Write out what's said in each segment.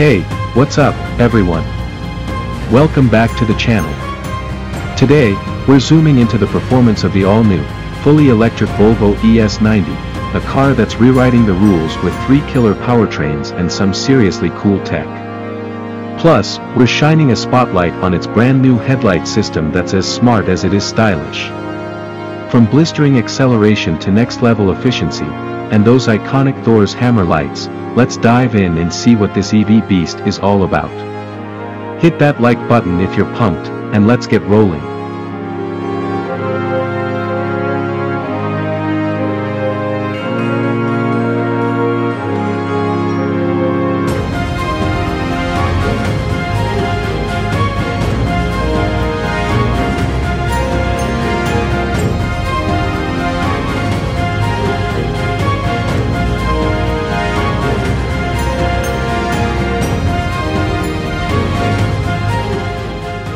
Hey, what's up, everyone? Welcome back to the channel. Today, we're zooming into the performance of the all-new, fully electric Volvo ES90, a car that's rewriting the rules with 3 killer powertrains and some seriously cool tech. Plus, we're shining a spotlight on its brand new headlight system that's as smart as it is stylish. From blistering acceleration to next-level efficiency, and those iconic Thor's hammer lights, let's dive in and see what this EV beast is all about. Hit that like button if you're pumped, and let's get rolling.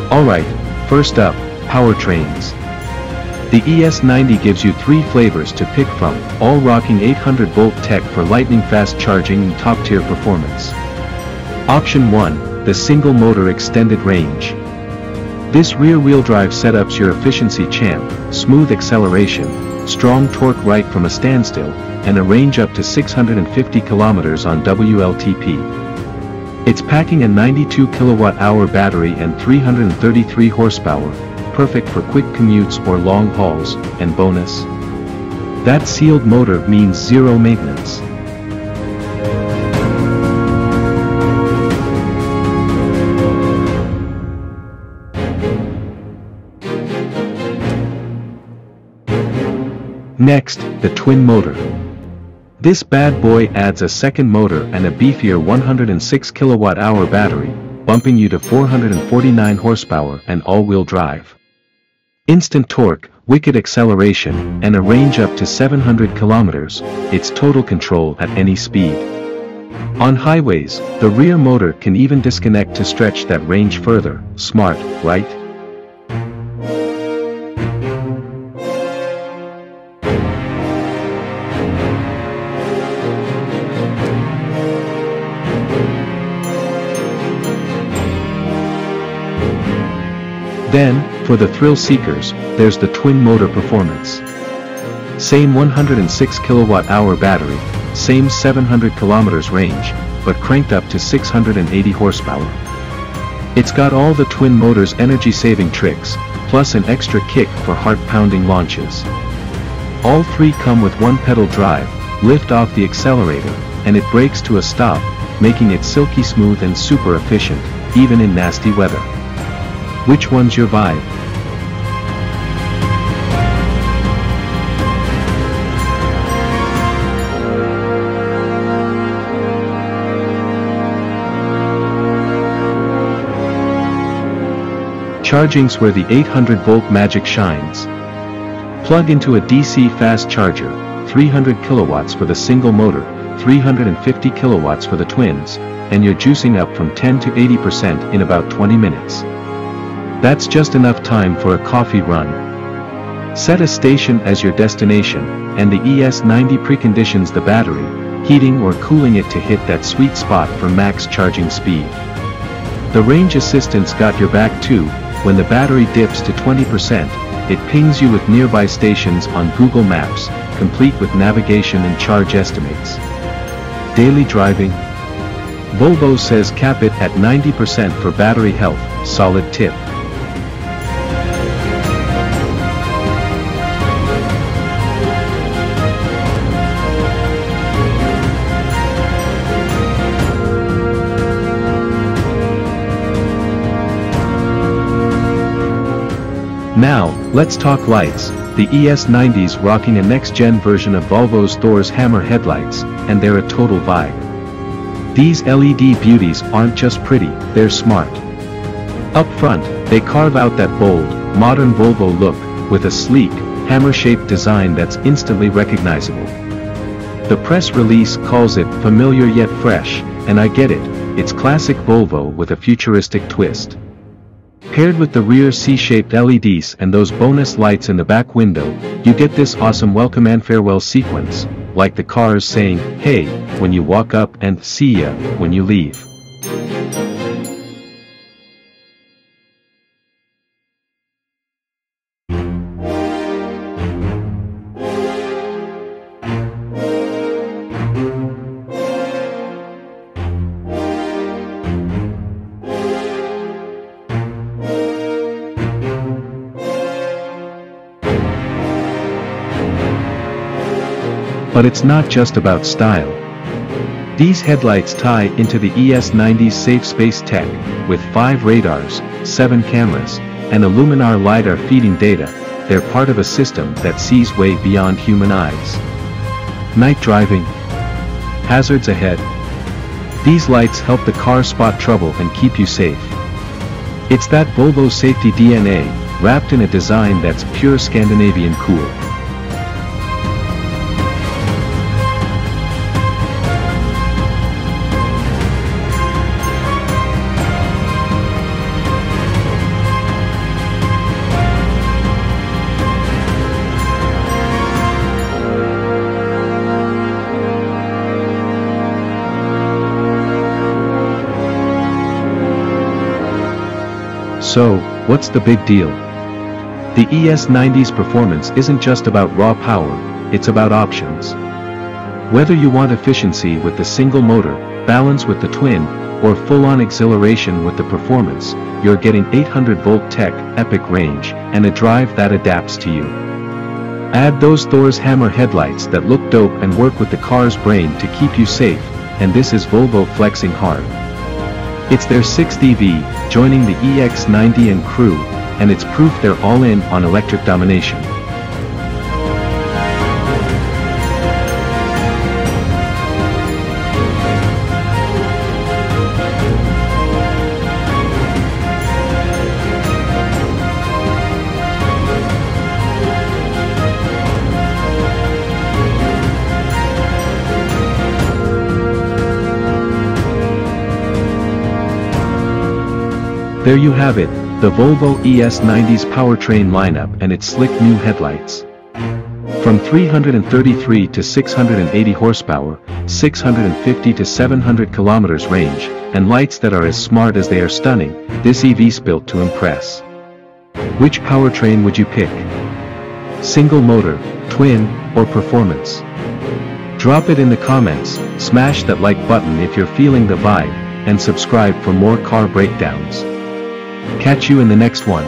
Alright, first up, powertrains. The ES90 gives you 3 flavors to pick from, all rocking 800-volt tech for lightning-fast charging and top-tier performance. Option 1, the single-motor extended range. This rear-wheel drive setup's your efficiency champ, smooth acceleration, strong torque right from a standstill, and a range up to 650 kilometers on WLTP. It's packing a 92 kilowatt-hour battery and 333 horsepower, perfect for quick commutes or long hauls, and bonus, that sealed motor means zero maintenance. Next, the twin motor. This bad boy adds a second motor and a beefier 106 kilowatt-hour battery, bumping you to 449 horsepower and all-wheel drive. Instant torque, wicked acceleration, and a range up to 700 kilometers, it's total control at any speed. On highways, the rear motor can even disconnect to stretch that range further. Smart, right? Then, for the thrill seekers, there's the twin motor performance. Same 106 kilowatt-hour battery, same 700 kilometers range, but cranked up to 680 horsepower. It's got all the twin motor's energy-saving tricks, plus an extra kick for heart-pounding launches. All 3 come with one-pedal drive, lift off the accelerator, and it brakes to a stop, making it silky smooth and super efficient, even in nasty weather. Which one's your vibe? Charging's where the 800-volt magic shines. Plug into a DC fast charger, 300 kilowatts for the single motor, 350 kilowatts for the twins, and you're juicing up from 10 to 80% in about 20 minutes. That's just enough time for a coffee run. Set a station as your destination, and the ES90 preconditions the battery, heating or cooling it to hit that sweet spot for max charging speed. The range assistance got your back too. When the battery dips to 20%, it pings you with nearby stations on Google Maps, complete with navigation and charge estimates. Daily driving? Volvo says cap it at 90% for battery health. Solid tip. Now, let's talk lights. The ES90's rocking a next-gen version of Volvo's Thor's hammer headlights, and they're a total vibe. These LED beauties aren't just pretty, they're smart. Up front, they carve out that bold, modern Volvo look, with a sleek, hammer-shaped design that's instantly recognizable. The press release calls it familiar yet fresh, and I get it, it's classic Volvo with a futuristic twist. Paired with the rear C-shaped LEDs and those bonus lights in the back window, you get this awesome welcome and farewell sequence, like the cars saying, "Hey," when you walk up and "See ya" when you leave. But it's not just about style. These headlights tie into the ES90's safe space tech, with 5 radars, 7 cameras, and a luminar lidar feeding data. They're part of a system that sees way beyond human eyes. Night driving. Hazards ahead. These lights help the car spot trouble and keep you safe. It's that Volvo safety DNA, wrapped in a design that's pure Scandinavian cool. So, what's the big deal? The ES90's performance isn't just about raw power, it's about options. Whether you want efficiency with the single motor, balance with the twin, or full-on exhilaration with the performance, you're getting 800-volt tech, epic range, and a drive that adapts to you. Add those Thor's hammer headlights that look dope and work with the car's brain to keep you safe, and this is Volvo flexing hard. It's their 6th EV, joining the EX90 and crew, and it's proof they're all in on electric domination. There you have it, the Volvo ES90's powertrain lineup and its slick new headlights. From 333 to 680 horsepower, 650 to 700 kilometers range, and lights that are as smart as they are stunning, this EV's built to impress. Which powertrain would you pick? Single motor, twin, or performance? Drop it in the comments, smash that like button if you're feeling the vibe, and subscribe for more car breakdowns. Catch you in the next one.